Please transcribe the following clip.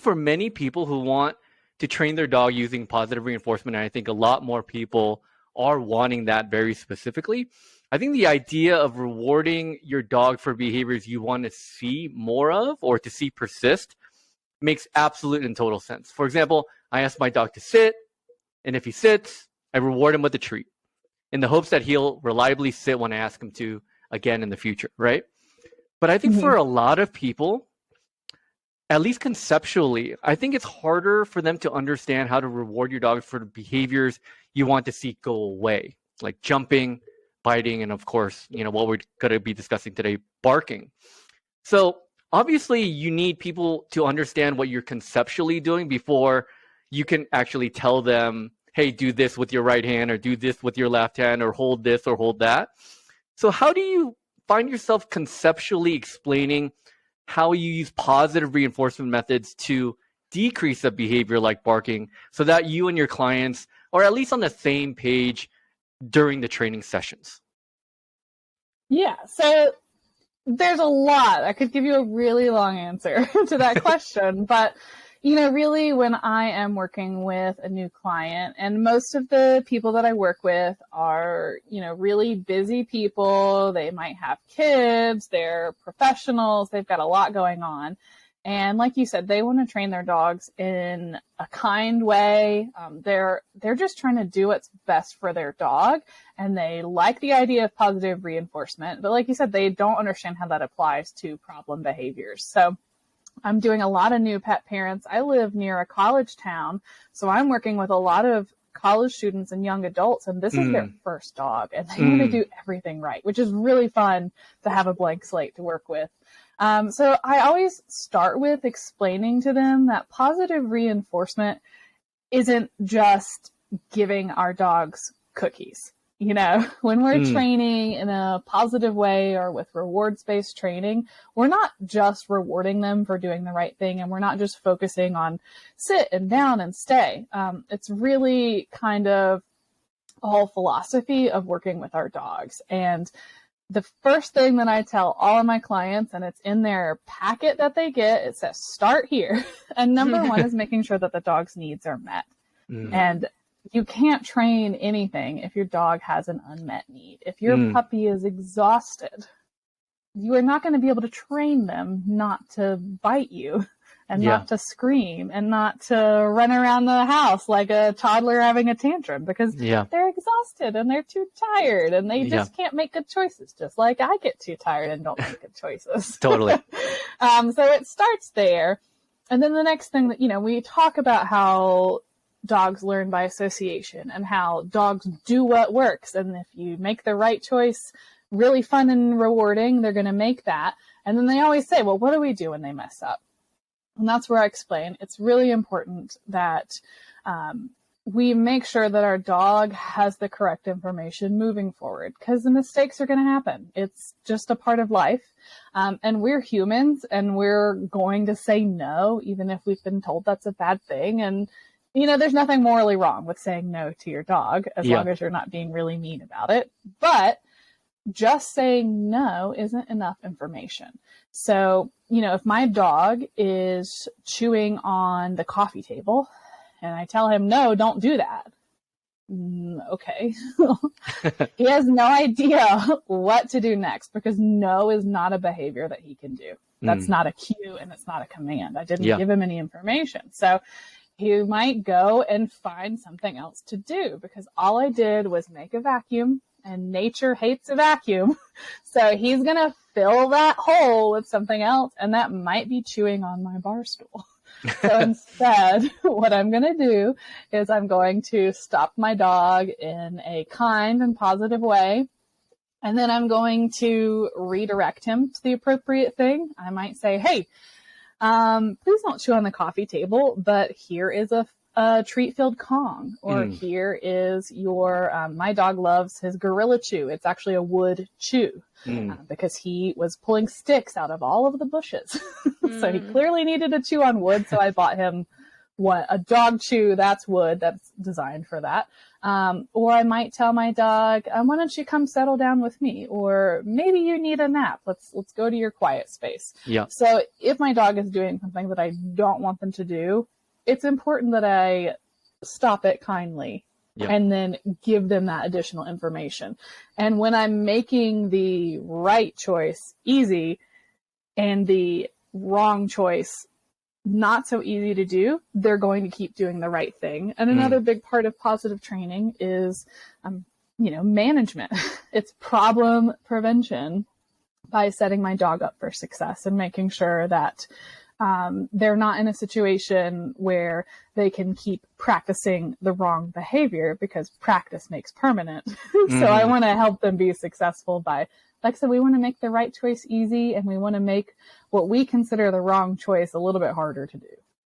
for many people who want to train their dog using positive reinforcement, and I think a lot more people are wanting that very specifically, I think the idea of rewarding your dog for behaviors you want to see more of or to see persist makes absolute and total sense. For example, I ask my dog to sit, and if he sits, I reward him with a treat in the hopes that he'll reliably sit when I ask him to again in the future, right? But I think for a lot of people, at least conceptually, I think it's harder for them to understand how to reward your dog for the behaviors you want to see go away, like jumping, biting, and of course, what we're going to be discussing today, barking. So obviously, you need people to understand what you're conceptually doing before you can actually tell them, hey, do this with your right hand, or do this with your left hand, or hold this or hold that. So how do you find yourself conceptually explaining how you use positive reinforcement methods to decrease a behavior like barking so that you and your clients are at least on the same page during the training sessions? Yeah, so there's a lot. I could give you a really long answer to that question, but really when I am working with a new client, and most of the people that I work with are, really busy people. They might have kids, they're professionals, they've got a lot going on. And like you said, they want to train their dogs in a kind way. They're just trying to do what's best for their dog, and they like the idea of positive reinforcement. But like you said, they don't understand how that applies to problem behaviors. So I'm doing a lot of new pet parents. I live near a college town, so I'm working with a lot of college students and young adults, and this is their first dog, and they want to do everything right, which is really fun to have a blank slate to work with. So I always start with explaining to them that positive reinforcement isn't just giving our dogs cookies. When we're training in a positive way or with rewards-based training, we're not just rewarding them for doing the right thing, and we're not just focusing on sit and down and stay. It's really kind of a whole philosophy of working with our dogs. And the first thing that I tell all of my clients, and it's in their packet that they get, it says, start here. And number one is making sure that the dog's needs are met. And you can't train anything if your dog has an unmet need. If your puppy is exhausted, you are not going to be able to train them not to bite you and not to scream and not to run around the house like a toddler having a tantrum, because they're exhausted and they're too tired and they just can't make good choices, just like I get too tired and don't make good choices. Totally. So it starts there. And then the next thing that, we talk about how dogs learn by association and how dogs do what works. And if you make the right choice really fun and rewarding, they're going to make that. And then they always say, well, what do we do when they mess up? And that's where I explain it's really important that we make sure that our dog has the correct information moving forward, because the mistakes are going to happen. It's just a part of life. And we're humans, and we're going to say no, even if we've been told that's a bad thing. And there's nothing morally wrong with saying no to your dog, as long as you're not being really mean about it. But just saying no isn't enough information. So, if my dog is chewing on the coffee table and I tell him, no, don't do that. Okay. He has no idea what to do next, because no is not a behavior that he can do. That's not a cue, and it's not a command. I didn't give him any information. So he might go and find something else to do, because all I did was make a vacuum, and nature hates a vacuum. So he's going to fill that hole with something else, and that might be chewing on my bar stool. So instead, what I'm going to do is I'm going to stop my dog in a kind and positive way, and then I'm going to redirect him to the appropriate thing. I might say, hey, please don't chew on the coffee table, but here is a treat-filled Kong, or here is your, my dog loves his Gorilla Chew. It's actually a wood chew, because he was pulling sticks out of all of the bushes. So he clearly needed to chew on wood, so I bought him what a dog chew, that's wood, that's designed for that. Or I might tell my dog, why don't you come settle down with me? Or maybe you need a nap. Let's go to your quiet space. Yeah. So if my dog is doing something that I don't want them to do, it's important that I stop it kindly. Yeah. And then give them that additional information. And when I'm making the right choice easy and the wrong choice not so easy to do, they're going to keep doing the right thing. And another big part of positive training is, management. It's problem prevention by setting my dog up for success and making sure that they're not in a situation where they can keep practicing the wrong behavior, because practice makes permanent. So I want to help them be successful by, like I said, we want to make the right choice easy, and we want to make what we consider the wrong choice a little bit harder to do.